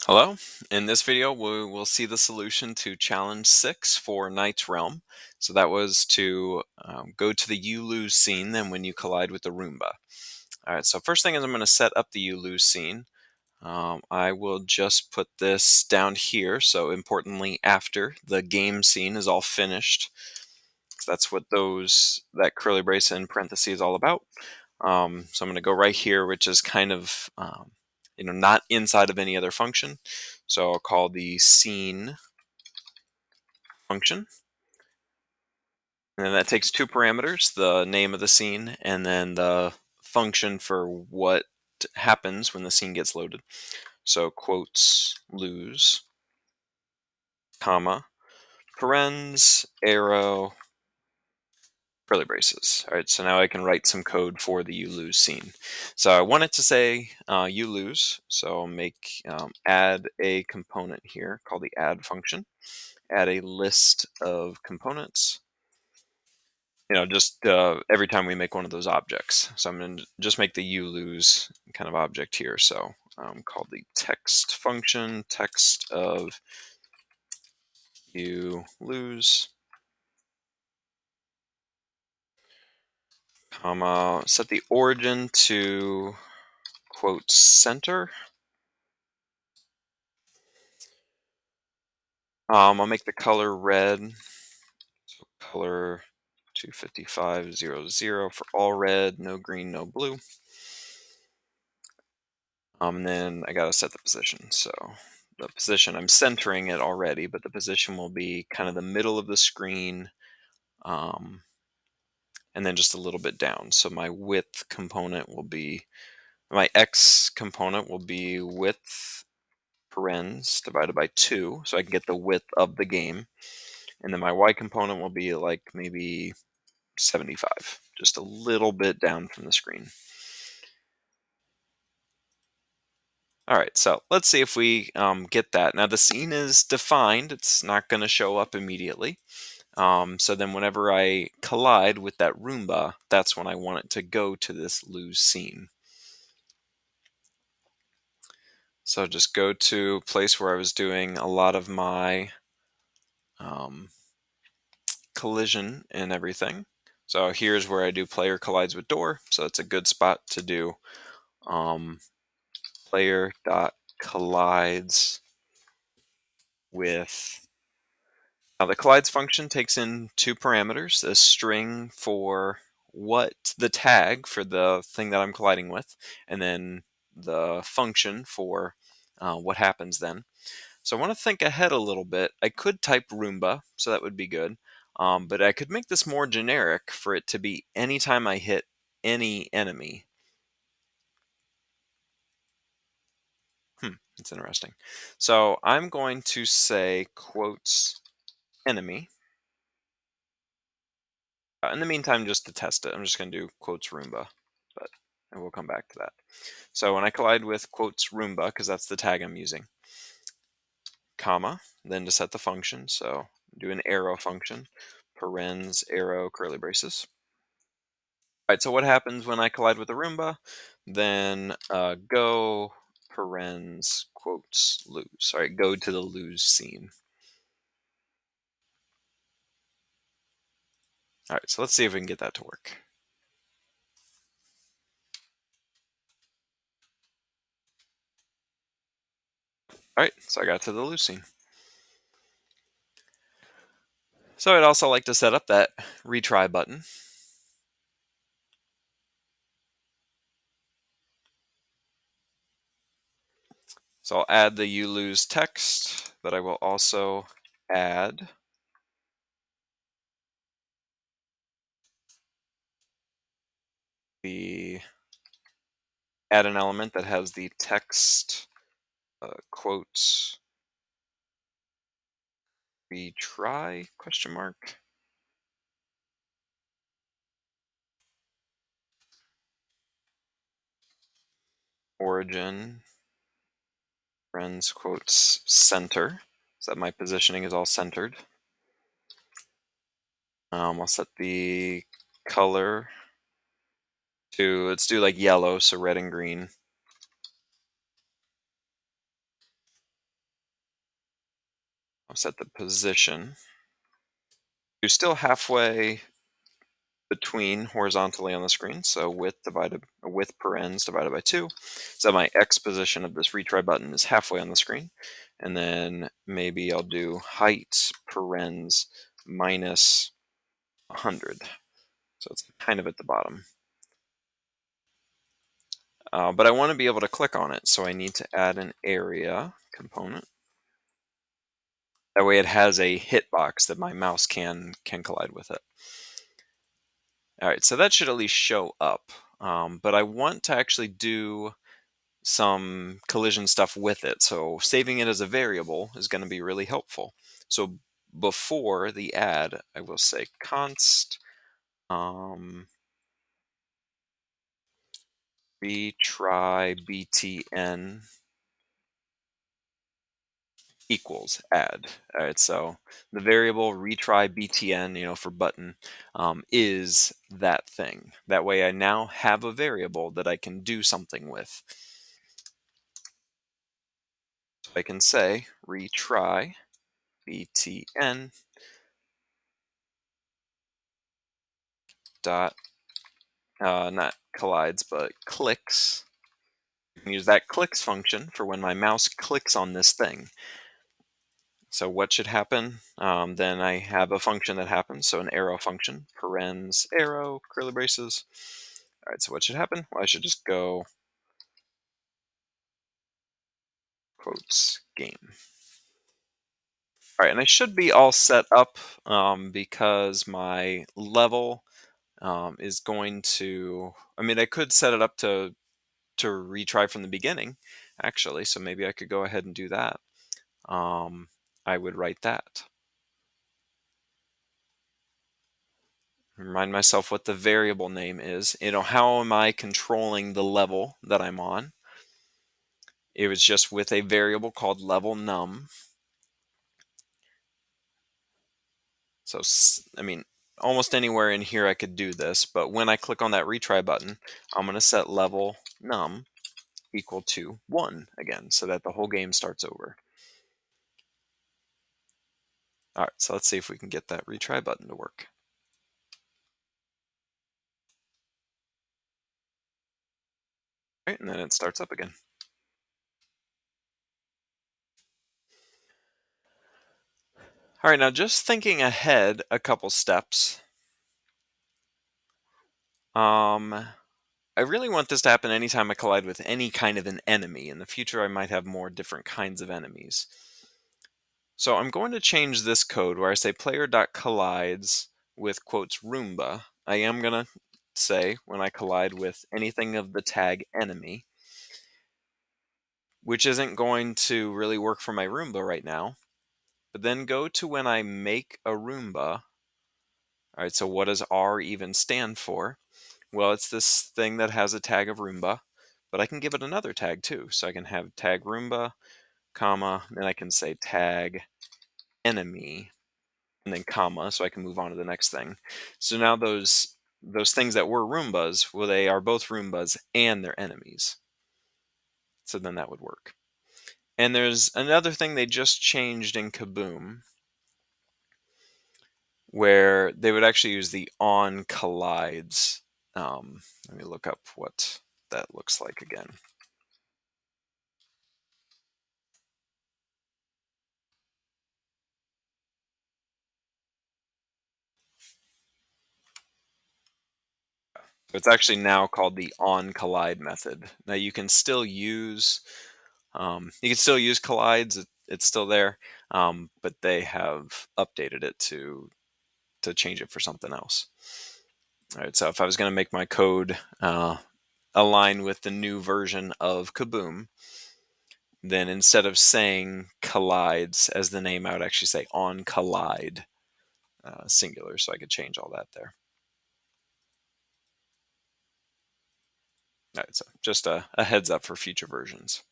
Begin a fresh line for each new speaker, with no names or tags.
Hello. In this video, we will see the solution to challenge 6 for Knight's Realm. So that was to go to the you lose scene then when you collide with the Roomba. All right, so first thing is I'm going to set up the you lose scene. I will just put this down here. So importantly, after the game scene is all finished. So that's what that curly brace in parentheses is all about. So I'm going to go right here, which is kind of not inside of any other function. So I'll call the scene function. And then that takes two parameters, the name of the scene and then the function for what happens when the scene gets loaded. So quotes lose, comma, parens, arrow, curly braces. All right, so now I can write some code for the you lose scene. So I want it to say you lose, so I'll make add a component here called the add function. Add a list of components. Just every time we make one of those objects. So I'm going to just make the you lose kind of object here. So called the text function, text of you lose, comma, set the origin to quote center. I'll make the color red. So color 25500 for all red, no green, no blue. And then I gotta set the position. So the position, I'm centering it already, but the position will be kind of the middle of the screen, and then just a little bit down. So my width component will be, my X component will be width parens divided by 2, so I can get the width of the game. And then my Y component will be like maybe 75, just a little bit down from the screen. All right, so let's see if we get that. Now the scene is defined, it's not going to show up immediately. So then whenever I collide with that Roomba, that's when I want it to go to this lose scene. So just go to a place where I was doing a lot of my collision and everything. So here's where I do player collides with door. So it's a good spot to do player dot collides with. Now the collides function takes in two parameters: a string for what the tag for the thing that I'm colliding with, and then the function for what happens then. So I want to think ahead a little bit. I could type Roomba, so that would be good. But I could make this more generic for it to be anytime I hit any enemy. That's interesting. So I'm going to say quotes enemy. In the meantime, just to test it, I'm just going to do quotes Roomba, and we'll come back to that. So when I collide with quotes Roomba, because that's the tag I'm using, comma, then to set the function, so do an arrow function, parens, arrow, curly braces. All right, so what happens when I collide with a Roomba? Then go parens quotes lose. All right, go to the lose scene. All right, so let's see if we can get that to work. All right, so I got to the lose scene. So I'd also like to set up that retry button. So I'll add the you lose text, but I will also add add an element that has the text quotes retry question mark. Origin parens quotes center, so that my positioning is all centered. I'll set the color to, let's do like yellow, so red and green. set the position. You're still halfway between horizontally on the screen, so width parens divided by 2. So my X position of this retry button is halfway on the screen. And then maybe I'll do height parens minus 100. So it's kind of at the bottom. But I want to be able to click on it, so I need to add an area component. That way it has a hitbox that my mouse can collide with it. All right, so that should at least show up. But I want to actually do some collision stuff with it. So saving it as a variable is going to be really helpful. So before the add, I will say const retry btn equals add. All right, so the variable retry btn, for button, is that thing. That way I now have a variable that I can do something with. So I can say retry btn dot, not collides, but clicks. You can use that clicks function for when my mouse clicks on this thing. So what should happen? Then I have a function that happens, so an arrow function, parens arrow, curly braces. All right, so what should happen? Well, I should just go quotes game. All right, and I should be all set up because my level is going to, I could set it up to retry from the beginning, actually, so maybe I could go ahead and do that. I would write that. Remind myself what the variable name is. How am I controlling the level that I'm on? It was just with a variable called level num. So, almost anywhere in here I could do this, but when I click on that retry button, I'm going to set level num equal to 1 again, so that the whole game starts over. All right, so let's see if we can get that retry button to work. All right, and then it starts up again. All right, now just thinking ahead a couple steps. I really want this to happen anytime I collide with any kind of an enemy. In the future, I might have more different kinds of enemies. So I'm going to change this code where I say player.collides with quotes Roomba. I am going to say when I collide with anything of the tag enemy, which isn't going to really work for my Roomba right now. But then go to when I make a Roomba. All right, so what does R even stand for? Well, it's this thing that has a tag of Roomba, but I can give it another tag too. So I can have tag Roomba, comma, then I can say tag enemy, and then comma, so I can move on to the next thing. So now those things that were Roombas, well, they are both Roombas and they're enemies. So then that would work. And there's another thing they just changed in Kaboom, where they would actually use the on collides. Let me look up what that looks like again. It's actually now called the on collide method. Now you can still use collides. It's still there, but they have updated it to change it for something else. All right, so if I was going to make my code align with the new version of Kaboom, then instead of saying collides as the name, I would actually say on collide, singular, so I could change all that there. All right, so just a heads up for future versions.